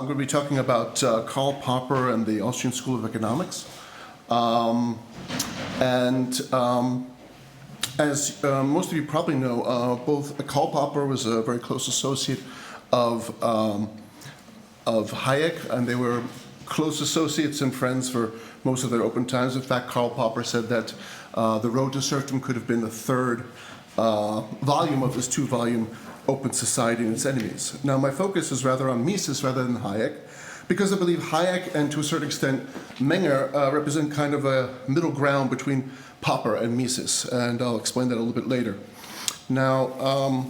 I'm going to be talking about Karl Popper and the Austrian School of Economics. As most of you probably know, both Karl Popper was a very close associate of Hayek, and they were close associates and friends for most of their open times. In fact, Karl Popper said that The Road to Serfdom could have been the third volume of his two-volume Open Society and Its Enemies. Now, my focus is rather on Mises rather than Hayek, because I believe Hayek and, to a certain extent, Menger represent kind of a middle ground between Popper and Mises, and I'll explain that a little bit later. Now,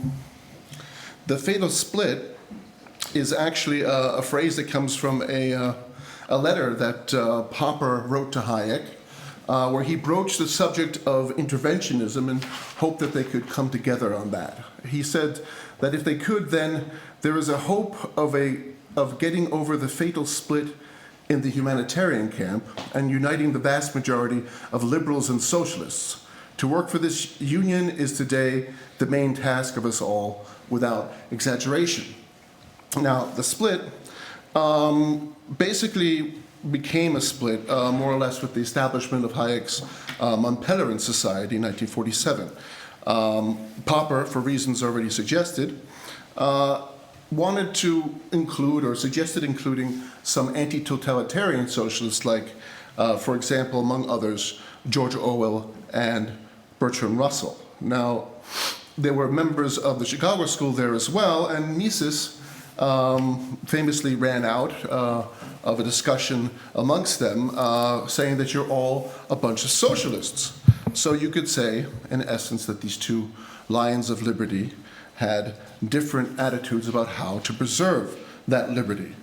the fatal split is actually a phrase that comes from a letter that Popper wrote to Hayek, where he broached the subject of interventionism and hoped that they could come together on that. He said that if they could, then there is a hope of getting over the fatal split in the humanitarian camp and uniting the vast majority of liberals and socialists. To work for this union is today the main task of us all, without exaggeration. Now, the split basically became a split more or less with the establishment of Hayek's Montpellier Society in 1947. Popper, for reasons already suggested, wanted to include or suggested including some anti-totalitarian socialists like, for example, among others, George Orwell and Bertrand Russell. Now, there were members of the Chicago School there as well, and Mises famously ran out of a discussion amongst them saying that you're all a bunch of socialists. So you could say, in essence, that these two lions of liberty had different attitudes about how to preserve that liberty.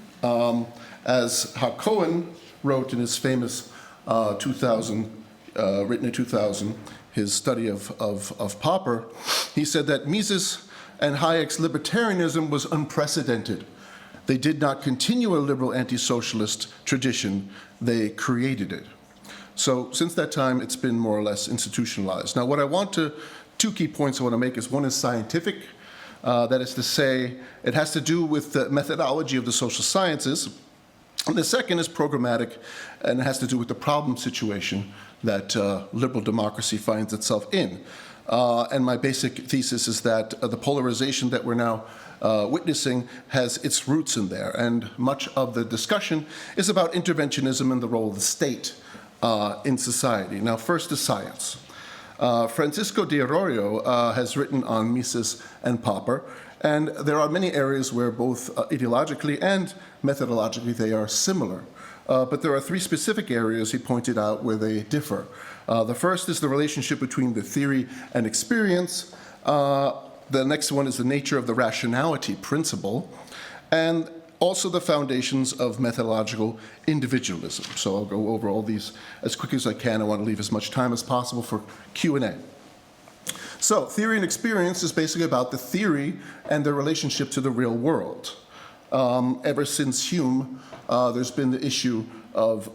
As Cohen wrote in his famous 2000, written in 2000, his study of Popper, he said that Mises and Hayek's libertarianism was unprecedented. They did not continue a liberal anti-socialist tradition, they created it. So since that time, it's been more or less institutionalized. Now, two key points I want to make is one is scientific, that is to say, it has to do with the methodology of the social sciences. And the second is programmatic, and it has to do with the problem situation that liberal democracy finds itself in. And my basic thesis is that the polarization that we're now witnessing has its roots in there, and much of the discussion is about interventionism and the role of the state in society. Now, first is science. Francisco de Arroyo has written on Mises and Popper, and there are many areas where both ideologically and methodologically they are similar. But there are three specific areas he pointed out where they differ. The first is the relationship between the theory and experience. The next one is the nature of the rationality principle, and also the foundations of methodological individualism. So I'll go over all these as quick as I can. I want to leave as much time as possible for Q&A. So theory and experience is basically about the theory and their relationship to the real world. Ever since Hume, there's been the issue of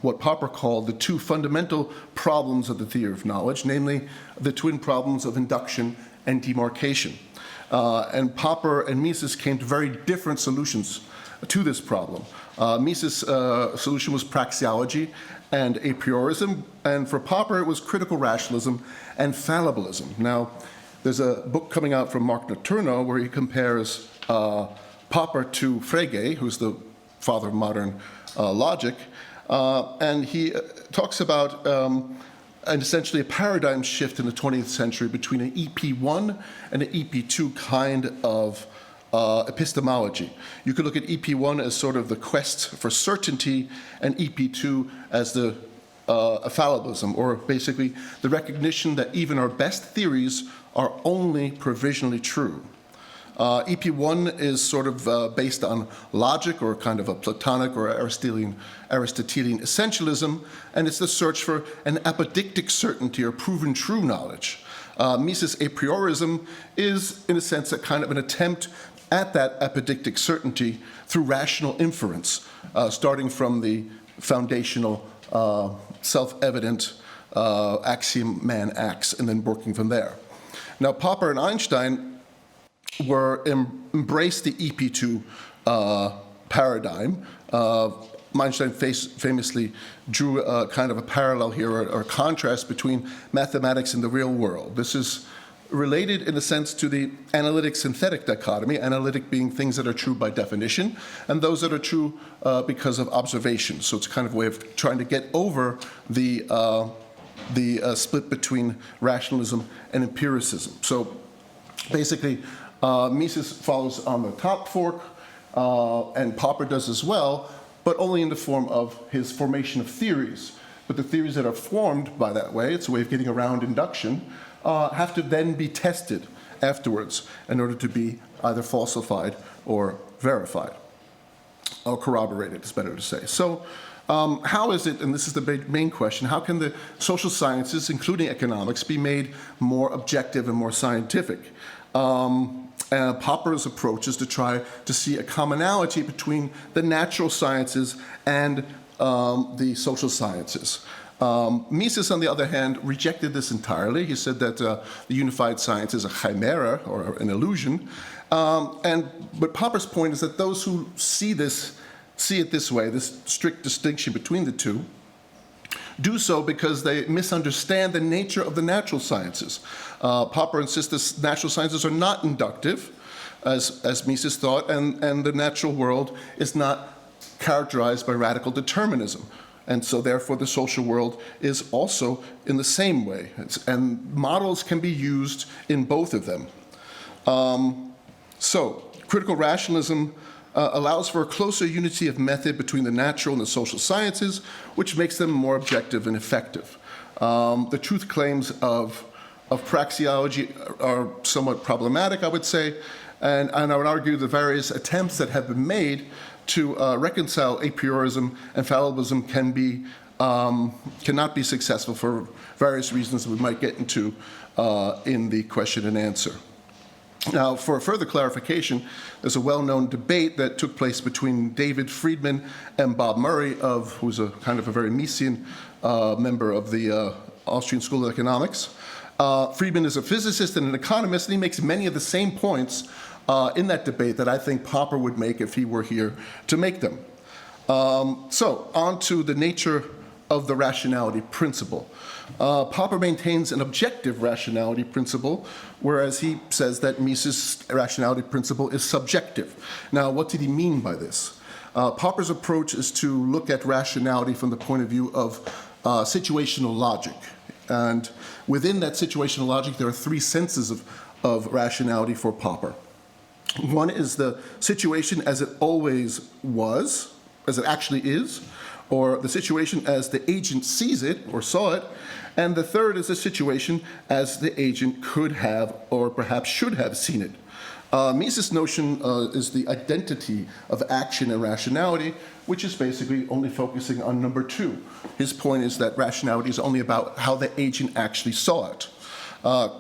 what Popper called the two fundamental problems of the theory of knowledge, namely the twin problems of induction and demarcation. And Popper and Mises came to very different solutions to this problem. Mises' solution was praxeology and a priorism, and for Popper it was critical rationalism and fallibilism. Now, there's a book coming out from Mark Letourneau where he compares Popper to Frege, who's the father of modern logic, and he talks about and essentially a paradigm shift in the 20th century between an EP1 and an EP2 kind of epistemology. You could look at EP1 as sort of the quest for certainty, and EP2 as the fallibilism, or basically the recognition that even our best theories are only provisionally true. EP1 is sort of based on logic, or kind of a Platonic or Aristotelian essentialism, and it's the search for an apodictic certainty or proven true knowledge. Mises' a priorism is, in a sense, a kind of an attempt at that apodictic certainty through rational inference, starting from the foundational self-evident axiom man acts, and then working from there. Now, Popper and Einstein embraced the EP2 paradigm. Einstein famously drew a kind of a parallel here, or a contrast between mathematics and the real world. This is related in a sense to the analytic-synthetic dichotomy, analytic being things that are true by definition, and those that are true because of observation. So it's kind of a way of trying to get over the split between rationalism and empiricism. So basically, Mises follows on the top fork, and Popper does as well, but only in the form of his formation of theories. But the theories that are formed by that way, it's a way of getting around induction, have to then be tested afterwards in order to be either falsified or verified, or corroborated, it's better to say. So how is it, and this is the main question, how can the social sciences, including economics, be made more objective and more scientific? Popper's approach is to try to see a commonality between the natural sciences and the social sciences. Mises, on the other hand, rejected this entirely. He said that the unified science is a chimera, or an illusion. But Popper's point is that those who see it this way, this strict distinction between the two, do so because they misunderstand the nature of the natural sciences. Popper insists that natural sciences are not inductive, as Mises thought, and the natural world is not characterized by radical determinism. And so therefore the social world is also in the same way. And models can be used in both of them. So critical rationalism allows for a closer unity of method between the natural and the social sciences, which makes them more objective and effective. The truth claims of praxeology are somewhat problematic, I would say, and I would argue the various attempts that have been made to reconcile a priorism and fallibilism cannot be successful for various reasons that we might get into in the question and answer. Now, for further clarification, there's a well-known debate that took place between David Friedman and Bob Murray, who's a kind of a very Misesian member of the Austrian School of Economics. Friedman is a physicist and an economist, and he makes many of the same points in that debate that I think Popper would make if he were here to make them. So, on to the nature of the rationality principle. Popper maintains an objective rationality principle, whereas he says that Mises' rationality principle is subjective. Now, what did he mean by this? Popper's approach is to look at rationality from the point of view of situational logic. And within that situational logic, there are three senses of rationality for Popper. One is the situation as it always was, as it actually is, or the situation as the agent sees it or saw it, and the third is the situation as the agent could have or perhaps should have seen it. Mises' notion is the identity of action and rationality, which is basically only focusing on number two. His point is that rationality is only about how the agent actually saw it.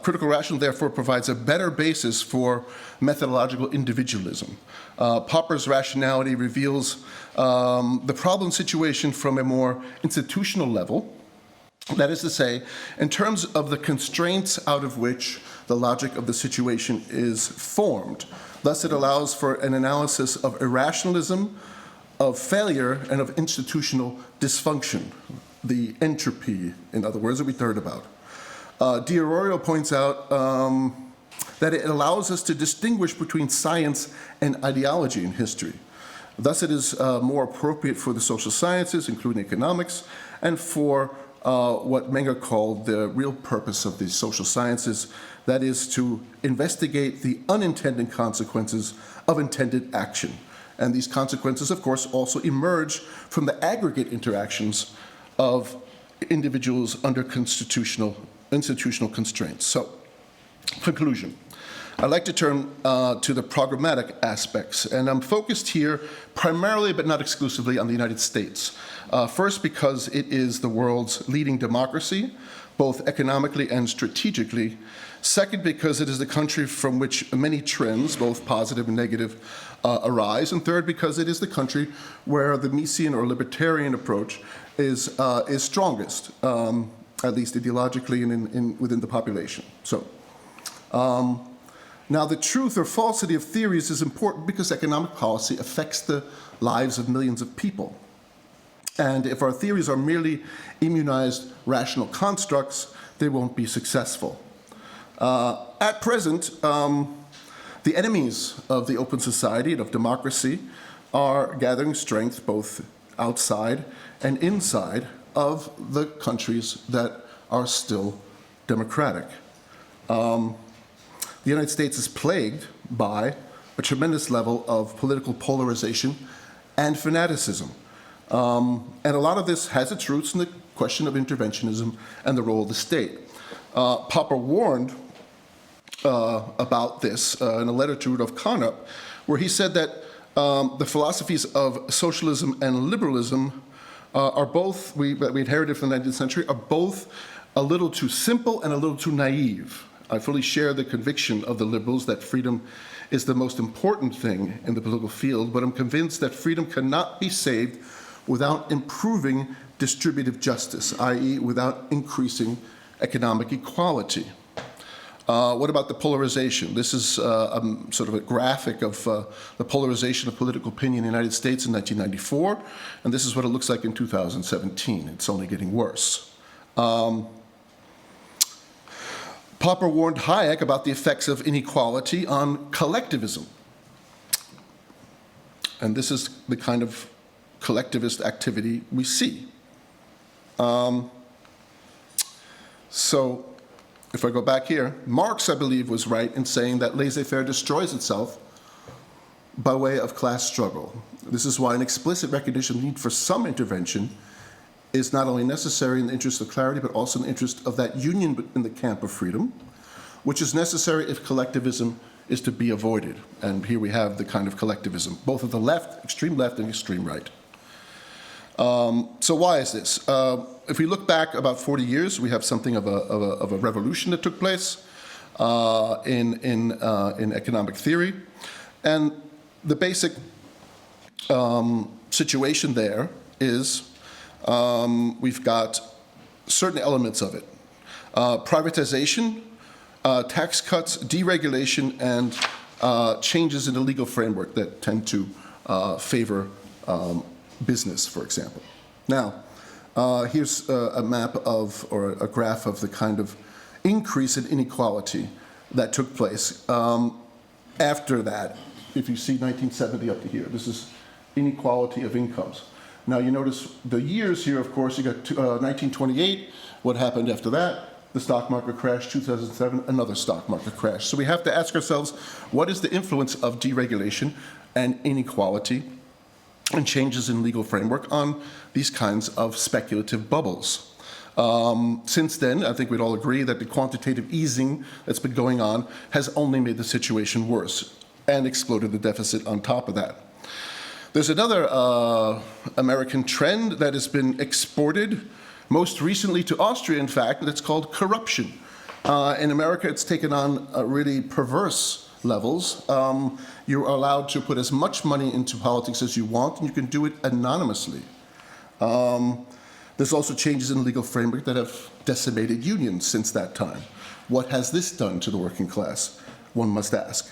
Critical rationalism, therefore, provides a better basis for methodological individualism. Popper's rationality reveals the problem situation from a more institutional level. That is to say, in terms of the constraints out of which the logic of the situation is formed. Thus, it allows for an analysis of irrationalism, of failure, and of institutional dysfunction, the entropy, in other words, that we heard about. D'Arroyo points out that it allows us to distinguish between science and ideology in history. Thus, it is more appropriate for the social sciences, including economics, and for what Menger called the real purpose of the social sciences, that is to investigate the unintended consequences of intended action. And these consequences, of course, also emerge from the aggregate interactions of individuals under institutional constraints. So, conclusion. I'd like to turn to the programmatic aspects, and I'm focused here primarily but not exclusively on the United States. First, because it is the world's leading democracy, both economically and strategically. Second, because it is the country from which many trends, both positive and negative, arise. And third, because it is the country where the Misesian or libertarian approach is strongest, at least ideologically and within the population. So, Now, the truth or falsity of theories is important because economic policy affects the lives of millions of people. And if our theories are merely immunized rational constructs, they won't be successful. At present, the enemies of the open society and of democracy are gathering strength both outside and inside of the countries that are still democratic. The United States is plagued by a tremendous level of political polarization and fanaticism. And a lot of this has its roots in the question of interventionism and the role of the state. Popper warned about this in a letter to Rudolf Carnap, where he said that the philosophies of socialism and liberalism are both, that we inherited from the 19th century, are both a little too simple and a little too naive. I fully share the conviction of the liberals that freedom is the most important thing in the political field, but I'm convinced that freedom cannot be saved without improving distributive justice, i.e., without increasing economic equality. What about the polarization? This is sort of a graphic of the polarization of political opinion in the United States in 1994, and this is what it looks like in 2017. It's only getting worse. Popper warned Hayek about the effects of inequality on collectivism. And this is the kind of collectivist activity we see. So, if I go back here, Marx, I believe, was right in saying that laissez-faire destroys itself by way of class struggle. This is why an explicit recognition of the need for some intervention is not only necessary in the interest of clarity, but also in the interest of that union in the camp of freedom, which is necessary if collectivism is to be avoided. And here we have the kind of collectivism, both of the left, extreme left, and extreme right. So why is this? If we look back about 40 years, we have something of a revolution that took place in economic theory. And the basic situation there is we've got certain elements of it. Privatization, tax cuts, deregulation, and changes in the legal framework that tend to favor business, for example. Now, here's a map of, or a graph of the kind of increase in inequality that took place. After that, if you see 1970 up to here, this is inequality of incomes. Now you notice the years here, of course, you got 1928, what happened after that? The stock market crash, 2007, another stock market crash. So we have to ask ourselves, what is the influence of deregulation and inequality and changes in legal framework on these kinds of speculative bubbles? Since then, I think we'd all agree that the quantitative easing that's been going on has only made the situation worse and exploded the deficit on top of that. There's another American trend that has been exported, most recently to Austria, in fact, that's called corruption. In America, it's taken on really perverse levels. You're allowed to put as much money into politics as you want, and you can do it anonymously. There's also changes in the legal framework that have decimated unions since that time. What has this done to the working class, one must ask?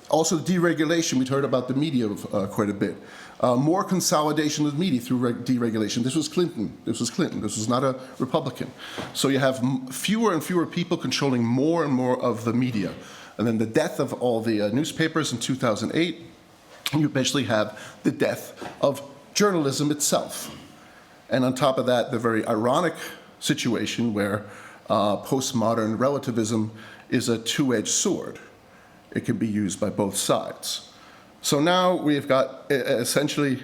Also, deregulation. We've heard about the media quite a bit. More consolidation of media through deregulation. This was Clinton. This was not a Republican. So you have fewer and fewer people controlling more and more of the media. And then the death of all the newspapers in 2008, you eventually have the death of journalism itself. And on top of that, the very ironic situation where postmodern relativism is a two-edged sword. It can be used by both sides. So now we've got essentially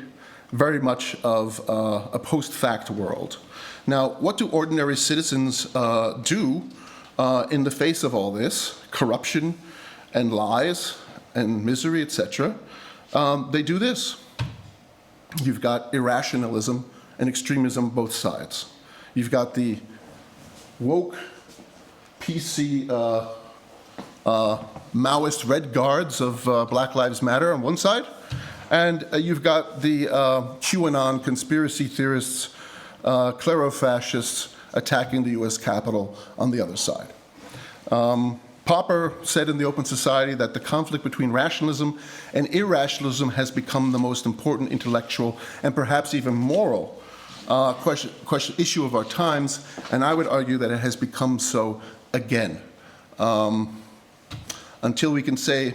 very much of a post-fact world. Now, what do ordinary citizens do in the face of all this, corruption and lies and misery, etc.? They do this. You've got irrationalism and extremism on both sides. You've got the woke, PC, Maoist red guards of Black Lives Matter on one side, and you've got the QAnon conspiracy theorists, clerofascists attacking the US Capitol on the other side. Popper said in The Open Society that the conflict between rationalism and irrationalism has become the most important intellectual and perhaps even moral issue of our times, and I would argue that it has become so again. Until we can say,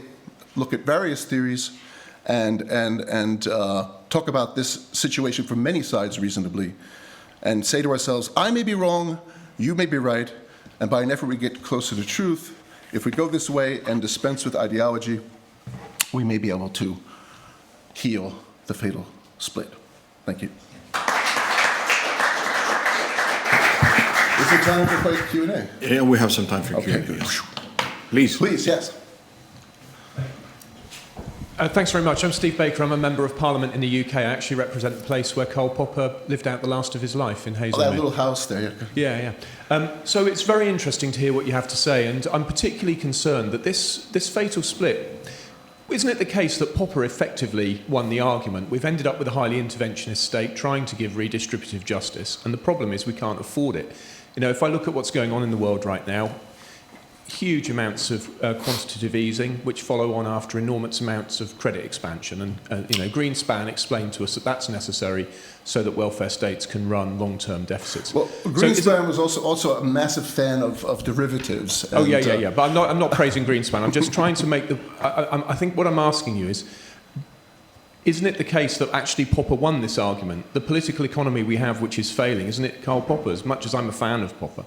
look at various theories and talk about this situation from many sides reasonably, and say to ourselves, I may be wrong, you may be right, and by an effort we get closer to truth. If we go this way and dispense with ideology, we may be able to heal the fatal split. Thank you. Is there time for Q&A? Yeah, we have some time for Q&A. Okay. Please. Please, yes. Thanks very much. I'm Steve Baker. I'm a Member of Parliament in the UK. I actually represent the place where Karl Popper lived out the last of his life in Hazelmere. Oh, that little house there. Yeah. So it's very interesting to hear what you have to say, and I'm particularly concerned that this fatal split, isn't it the case that Popper effectively won the argument? We've ended up with a highly interventionist state trying to give redistributive justice, and the problem is we can't afford it. You know, if I look at what's going on in the world right now, huge amounts of quantitative easing, which follow on after enormous amounts of credit expansion. And Greenspan explained to us that that's necessary so that welfare states can run long-term deficits. Well, Greenspan was also a massive fan of derivatives. And, yeah. But I'm not praising Greenspan. I'm just trying to make the... I think what I'm asking you is, isn't it the case that actually Popper won this argument? The political economy we have, which is failing, isn't it Karl Popper, as much as I'm a fan of Popper?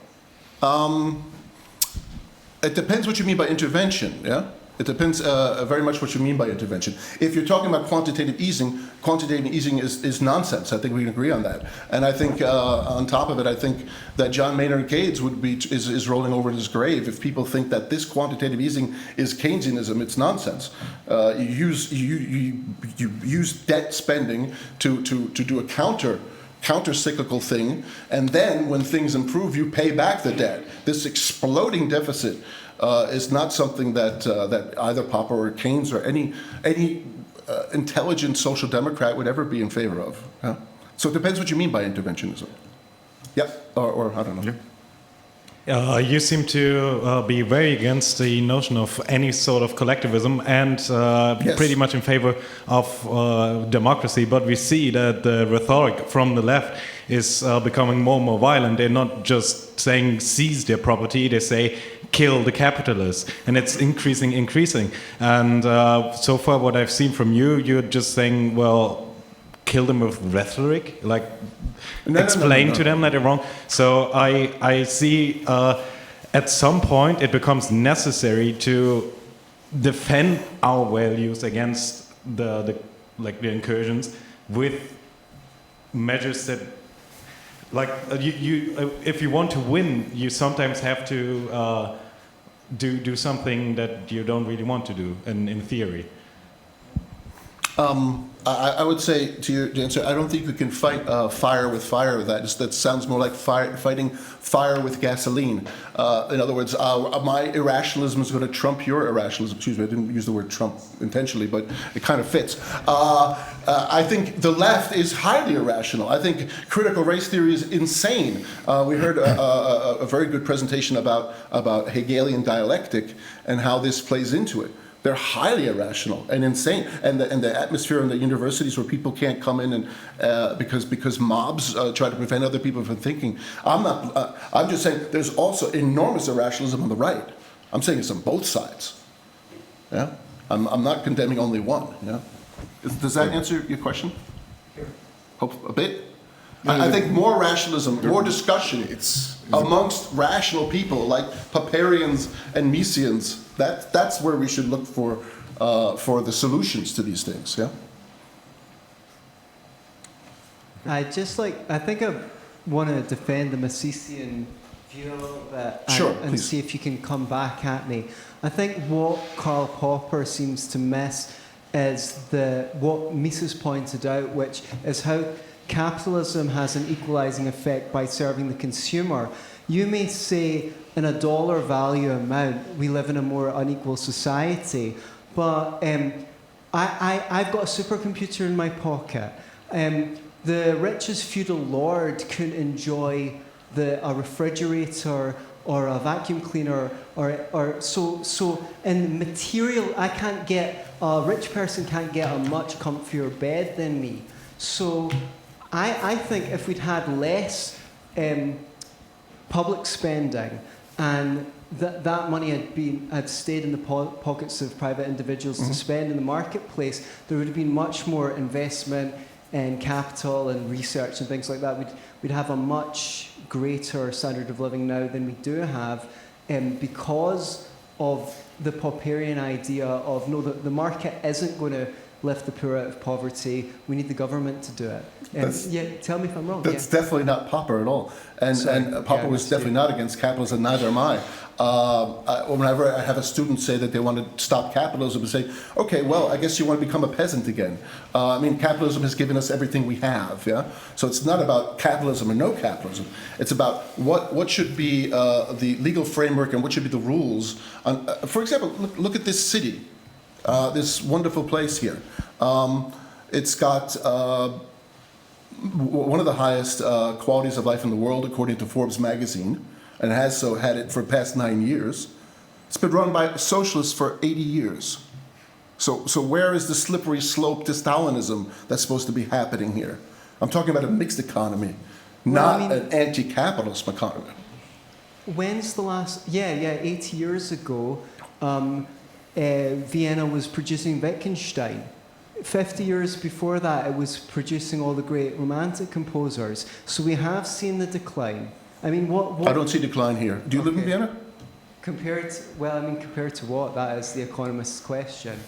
It depends what you mean by intervention, yeah? It depends very much what you mean by intervention. If you're talking about quantitative easing is nonsense. I think we can agree on that. And I think on top of it, I think that John Maynard Keynes is rolling over in his grave if people think that this quantitative easing is Keynesianism. It's nonsense. You use debt spending to do a counter-cyclical thing, and then when things improve, you pay back the debt. This exploding deficit is not something that either Popper or Keynes or any intelligent social democrat would ever be in favor of. Yeah? So it depends what you mean by interventionism. Yeah, or I don't know. Yeah. You seem to be very against the notion of any sort of collectivism and Yes. pretty much in favor of democracy, but we see that the rhetoric from the left is becoming more and more violent. They're not just saying seize their property, they say kill the capitalists, and it's increasing. And so far what I've seen from you, you're just saying, well, kill them with rhetoric, like explain to them that they're wrong. So I see at some point it becomes necessary to defend our values against the incursions with measures that, like you if you want to win, you sometimes have to do something that you don't really want to do in theory. I would say to your answer, I don't think we can fight fire with fire. That sounds more like fighting fire with gasoline. In other words, my irrationalism is going to trump your irrationalism. Excuse me, I didn't use the word trump intentionally, but it kind of fits. I think the left is highly irrational. I think critical race theory is insane. We heard a very good presentation about Hegelian dialectic and how this plays into it. They're highly irrational and insane, and the atmosphere in the universities where people can't come in and because mobs try to prevent other people from thinking. I'm just saying there's also enormous irrationalism on the right. I'm saying it's on both sides. Yeah, I'm not condemning only one. Yeah, does that answer your question? Hope a bit. I think more rationalism, more discussion amongst rational people like Popperians and Misesians. That's where we should look for the solutions to these things. Yeah. I think I want to defend the Misesian view a little bit and see if you can come back at me. I think what Karl Popper seems to miss is what Mises pointed out, which is how capitalism has an equalizing effect by serving the consumer. You may say in a dollar value amount, we live in a more unequal society, but I've got a supercomputer in my pocket. The richest feudal lord couldn't enjoy a refrigerator or a vacuum cleaner, or so in material, I can't get, a rich person can't get a much comfier bed than me. So I think if we'd had less public spending and that money had stayed in the pockets of private individuals to spend in the marketplace, there would have been much more investment in capital and research and things like that. We'd have a much greater standard of living now than we do have, because of the Popperian idea of, no, the market isn't going to lift the poor out of poverty, we need the government to do it. Yeah, tell me if I'm wrong. That's definitely not Popper at all. And Popper was definitely not against capitalism, neither am I. Whenever I have a student say that they want to stop capitalism, and say, okay, well, I guess you want to become a peasant again. I mean, capitalism has given us everything we have, yeah? So it's not about capitalism or no capitalism. It's about what should be the legal framework and what should be the rules. For example, look at this city. This wonderful place here. It's got one of the highest qualities of life in the world, according to Forbes magazine, and has so had it for the past 9 years. It's been run by socialists for 80 years. So where is the slippery slope to Stalinism that's supposed to be happening here? I'm talking about a mixed economy, not an anti-capitalist economy. When's the last? 80 years ago. Vienna was producing Wittgenstein. 50 years before that, it was producing all the great Romantic composers. So we have seen the decline. I mean, what I don't see decline here. Do you live in Vienna? Compared to what? That is the economist's question.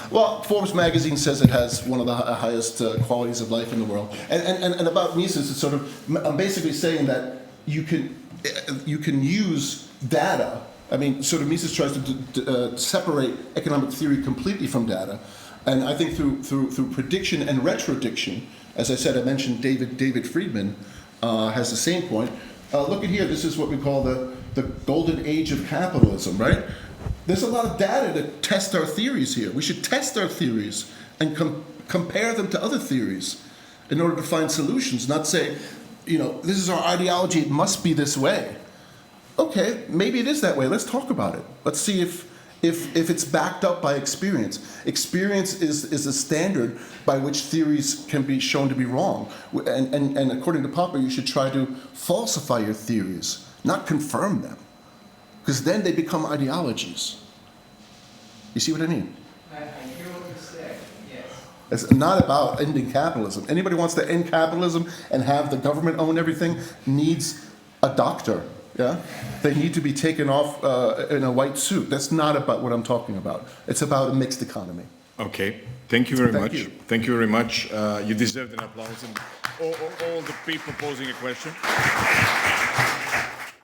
Well, Forbes magazine says it has one of the highest qualities of life in the world. And about Mises, it's sort of, I'm basically saying that you can use data. I mean, sort of Mises tries to separate economic theory completely from data. And I think through prediction and retrodiction, as I said, I mentioned David Friedman has the same point. Look at here, this is what we call the golden age of capitalism, right? There's a lot of data to test our theories here. We should test our theories and compare them to other theories in order to find solutions, not say, this is our ideology, it must be this way. Okay, maybe it is that way. Let's talk about it. Let's see if it's backed up by experience. Experience is a standard by which theories can be shown to be wrong. And according to Popper, you should try to falsify your theories, not confirm them. Because then they become ideologies. You see what I mean? I hear what you're saying, yes. It's not about ending capitalism. Anybody wants to end capitalism and have the government own everything needs a doctor. Yeah, they need to be taken off in a white suit. That's not about what I'm talking about. It's about a mixed economy. Okay, thank you very much. You. Thank you very much. You deserve an applause, and all the people posing a question.